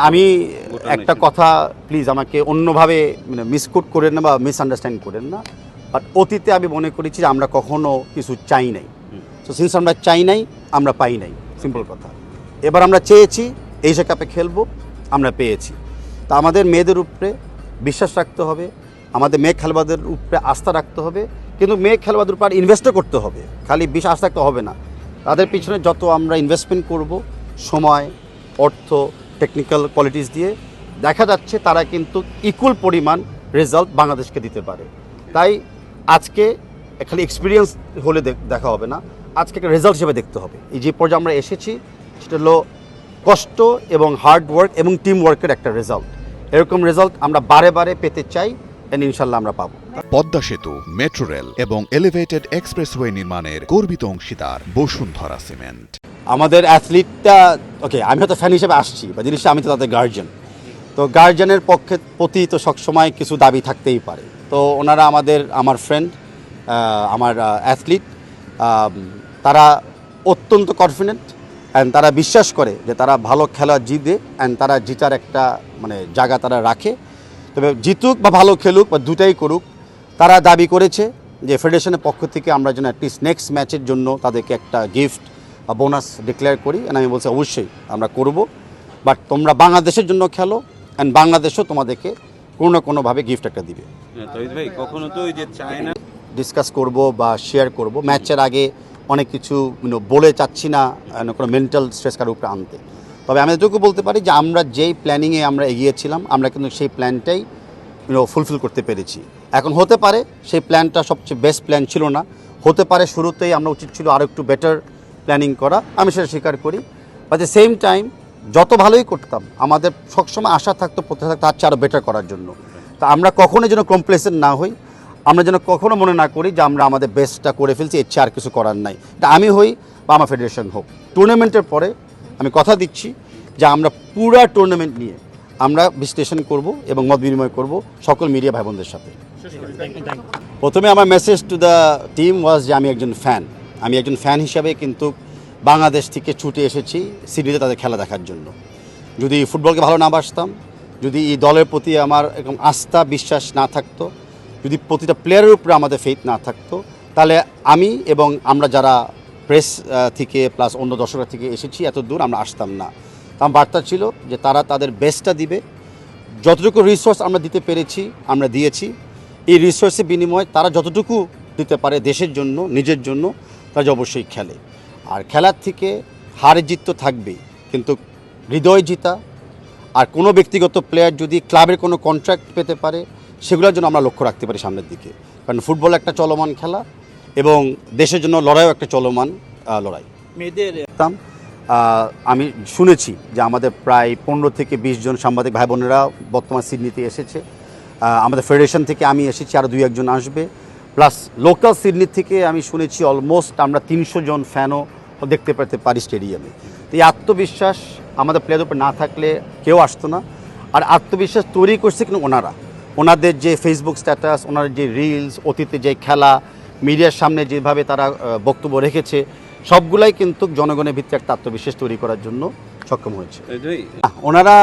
আমি একটা কথা প্লিজ আমাকে অন্যভাবে মানে মিসকোট করেন না বা মিসআন্ডারস্ট্যান্ড করেন না, বাট অতীতে আমি মনে করেছি যে আমরা কখনো কিছু চাই নাই। তো সিন্স আমরা চাই নাই, আমরা পাই নাই, সিম্পল কথা। এবার আমরা চেয়েছি এশিয়া কাপে খেলবো, আমরা পেয়েছি। তা আমাদের মেয়েদের উপরে বিশ্বাস রাখতে হবে, আমাদের মেয়ে খেলোয়াড়দের উপরে আস্থা রাখতে হবে, কিন্তু মেয়ে খেলোয়াড়দের উপর ইনভেস্টও করতে হবে, খালি বিশ্বাস রাখতে হবে না। তাদের পিছনে যত আমরা ইনভেস্টমেন্ট করব, সময়, অর্থ, টেকনিক্যাল কোয়ালিটিস দিয়ে, দেখা যাচ্ছে তারা কিন্তু ইকুয়াল পরিমাণ রেজাল্ট বাংলাদেশকে দিতে পারে। তাই আজকে খালি এক্সপিরিয়েন্স হলে দেখা হবে না, আজকে একটা রেজাল্ট হিসেবে দেখতে হবে। এই যে পর্যায়ে আমরা এসেছি সেটা হলো কষ্ট এবং হার্ড ওয়ার্ক এবং টিম ওয়ার্কের একটা রেজাল্ট। এরকম রেজাল্ট আমরা বারে বারে পেতে চাই, এন্ড ইনশাল্লাহ আমরা পাবো। পদ্মা সেতু, মেট্রো রেল এবং এলিভেটেড এক্সপ্রেসওয়ে নির্মাণের গর্বিত অংশীদার বসুন্ধরা সিমেন্ট। আমাদের অ্যাথলিটটা ওকে, আমি হয়তো ফ্যান হিসেবে আসছি, বা জিনিসটা আমি তো তাদের গার্জিয়ান, তো গার্জিয়ানের প্রতি তো সবসময় কিছু দাবি থাকতেই পারে। তো ওনারা আমার ফ্রেন্ড, আমার অ্যাথলিট, তারা অত্যন্ত কনফিডেন্ট অ্যান্ড তারা বিশ্বাস করে যে তারা ভালো খেলা জিতবে অ্যান্ড তারা জিতার একটা মানে জায়গা তারা রাখে। তবে জিতুক বা ভালো খেলুক বা দুটাই করুক, তারা দাবি করেছে যে ফেডারেশনের পক্ষ থেকে আমরা যেন অ্যাটলিস্ট নেক্সট ম্যাচের জন্য তাদেরকে একটা গিফট বা বোনাস ডিক্লেয়ার করি। অ্যান্ড আমি বলছি অবশ্যই আমরা করব, বাট তোমরা বাংলাদেশের জন্য খেলো অ্যান্ড বাংলাদেশও তোমাদেরকে কোনো না কোনোভাবে গিফট একটা দিবে। ভাই কখনো তো ওই যে চায়না ডিসকাস করব বা শেয়ার করব, ম্যাচের আগে অনেক কিছু বলে চাচ্ছি না কোনো মেন্টাল স্ট্রেস কারোর উপরে আনতে। তবে আমি এটুকু বলতে পারি যে আমরা যেই প্ল্যানিংয়ে আমরা এগিয়েছিলাম, আমরা কিন্তু সেই প্ল্যানটাই ফুলফিল করতে পেরেছি। এখন হতে পারে সেই প্ল্যানটা সবচেয়ে বেস্ট প্ল্যান ছিল না, হতে পারে শুরুতেই আমরা উচিত ছিল আরও একটু বেটার প্ল্যানিং করা, আমি সেটা স্বীকার করি। বাট দ্য সেম টাইম যত ভালোই করতাম আমাদের সবসময় আশা থাকতো, প্রত্যাশা থাকতো তার চেয়ে আরও বেটার করার জন্য। তা আমরা কখনোই যেন কমপ্লেসেন্ট না হই, আমরা যেন কখনো মনে না করি যে আমরা আমাদের বেস্টটা করে ফেলছি, এর চেয়ে আর কিছু করার নাই। এটা আমি হই বা আমার ফেডারেশন হোক, টুর্নামেন্টের পরে আমি কথা দিচ্ছি যে আমরা পুরা টুর্নামেন্ট নিয়ে আমরা বিশ্লেষণ করব এবং মত বিনিময় করব সকল মিডিয়া ভাই বোনদের সাথে। প্রথমে আমার মেসেজ টু দ্য টিম ওয়াজ যে আমি একজন ফ্যান হিসাবে কিন্তু বাংলাদেশ থেকে ছুটে এসেছি সিডনিতে তাদের খেলা দেখার জন্য। যদি ফুটবলকে ভালো না বাসতাম, যদি এই দলের প্রতি আমার এরকম আস্থা বিশ্বাস না থাকতো, যদি প্রতিটা প্লেয়ারের উপরে আমাদের ফেথ না থাকতো, তাহলে আমি এবং আমরা যারা প্রেস থেকে প্লাস অন্য দর্শকরা থেকে এসেছি এত দূর আমরা আসতাম না। আমার বার্তা ছিল যে তারা তাদের বেস্টটা দিবে, যতটুকু রিসোর্স আমরা দিতে পেরেছি আমরা দিয়েছি। এই রিসোর্সের বিনিময়ে তারা যতটুকু দিতে পারে দেশের জন্য, নিজের জন্য, তারা অবশ্যই খেলে। আর খেলার থেকে হার জিত তো থাকবেই, কিন্তু হৃদয় জিতা আর কোনো ব্যক্তিগত প্লেয়ার যদি ক্লাবের কোনো কন্ট্রাক্ট পেতে পারে সেগুলোর জন্য আমরা লক্ষ্য রাখতে পারি সামনের দিকে। কারণ ফুটবল একটা চলমান খেলা এবং দেশের জন্য লড়াইও একটা চলমান লড়াই। মেয়েদের আমি শুনেছি যে আমাদের প্রায় 15 থেকে 20 জন সাংবাদিক ভাই বোনেরা বর্তমান সিডনিতে এসেছে। আমাদের ফেডারেশন থেকে আমি এসেছি, আরও 2-1 জন আসবে, প্লাস লোকাল সিডনি থেকে আমি শুনেছি অলমোস্ট আমরা 300 জন ফ্যানও দেখতে পেতে পারি স্টেডিয়ামে। তো এই আত্মবিশ্বাস আমাদের প্লেয়ারের উপর না থাকলে কেউ আসতো না। আর আত্মবিশ্বাস তৈরি করছে কিন্তু ওনাদের যে ফেসবুক স্ট্যাটাস, ওনাদের যে রিলস, অতীতে যে খেলা, মিডিয়ার সামনে যেভাবে তারা বক্তব্য রেখেছে, সবগুলাই কিন্তু জনগণের ভিত্তিতে একটা আত্মবিশ্বাস তৈরি করার জন্য সক্ষম হয়েছে। ওনারা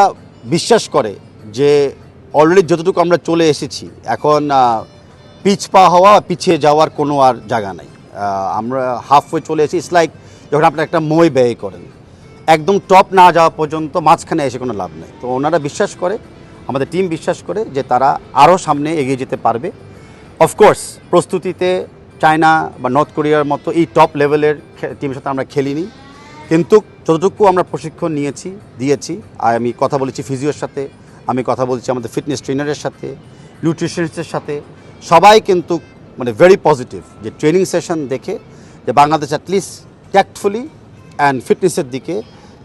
বিশ্বাস করে যে অলরেডি যতটুকু আমরা চলে এসেছি, এখন পিছপা হওয়া পিছিয়ে যাওয়ার কোনো আর জায়গা নাই। আমরা হাফওয়ে চলে এসেছি। ইটস লাইক যখন আপনারা একটা মই ব্যয় করেন, একদম টপ না যাওয়া পর্যন্ত মাঝখানে এসে কোনো লাভ নেই। তো ওনারা বিশ্বাস করে, আমাদের টিম বিশ্বাস করে যে তারা আরও সামনে এগিয়ে যেতে পারবে। অফকোর্স প্রস্তুতিতে চায়না বা নর্থ কোরিয়ার মতো এই টপ লেভেলের টিমের সাথে আমরা খেলিনি, কিন্তু যতটুকু আমরা প্রশিক্ষণ দিয়েছি। আর আমি কথা বলেছি ফিজিওর সাথে, আমি কথা বলছি আমাদের ফিটনেস ট্রেনারের সাথে, নিউট্রিশনিস্টের সাথে, সবাই কিন্তু মানে ভেরি পজিটিভ যে ট্রেনিং সেশন দেখে যে বাংলাদেশ অ্যাটলিস্ট ট্যাক্টফুলি অ্যান্ড ফিটনেসের দিকে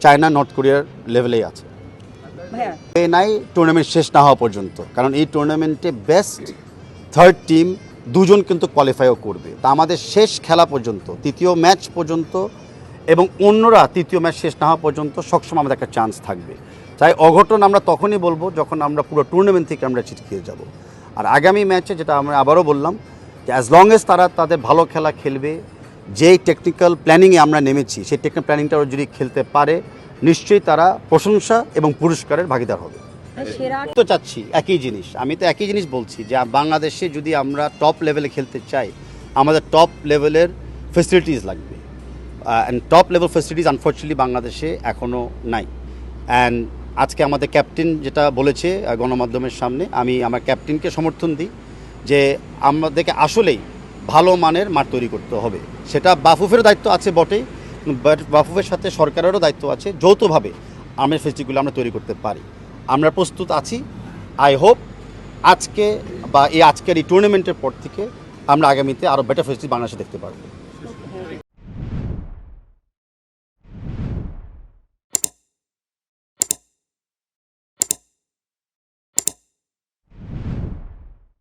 চায়না নর্থ কোরিয়ার লেভেলেই আছে। নাই টুর্নামেন্ট শেষ না হওয়া পর্যন্ত, কারণ এই টুর্নামেন্টে বেস্ট থার্ড টিম 2 জন কিন্তু কোয়ালিফাইও করবে। তা আমাদের শেষ খেলা পর্যন্ত, 3য় ম্যাচ পর্যন্ত, এবং অন্যরা 3য় ম্যাচ শেষ না হওয়া পর্যন্ত সবসময় আমাদের একটা চান্স থাকবে। তাই অঘটন আমরা তখনই বলবো যখন আমরা পুরো টুর্নামেন্ট থেকে আমরা ছিটকে যাব। আর আগামী ম্যাচে যেটা আমরা আবারও বললাম যে অ্যাজ লং এজ তারা তাদের ভালো খেলা খেলবে, যেই টেকনিক্যাল প্ল্যানিংয়ে আমরা নেমেছি সেই টেকনিক্যাল প্ল্যানিংটা যদি খেলতে পারে, নিশ্চয়ই তারা প্রশংসা এবং পুরস্কারের ভাগীদার হবে। সেরা তো চাচ্ছি একই জিনিস, আমি তো একই জিনিস বলছি যে বাংলাদেশে যদি আমরা টপ লেভেলে খেলতে চাই আমাদের টপ লেভেলের ফেসিলিটিস লাগবে, and top level facilities unfortunately বাংলাদেশে এখনও নাই। অ্যান্ড আজকে আমাদের ক্যাপ্টেন যেটা বলেছে গণমাধ্যমের সামনে, আমি আমার ক্যাপ্টেনকে সমর্থন দিই যে আমাদেরকে আসলেই ভালো মানের মাঠ তৈরি করতে হবে। সেটা বাফুফের দায়িত্ব আছে বটেই, বাট বাফুফের সাথে সরকারেরও দায়িত্ব আছে, যৌথভাবে আমরা ফেসিলিটিগুলো আমরা তৈরি করতে পারি। আমরা প্রস্তুত আছি। আই হোপ আজকে বা আজকের এই টুর্নামেন্টের পর থেকে আমরা আগামীতে আরও বেটার ফেসিলিটি বাংলাদেশে দেখতে পারবো।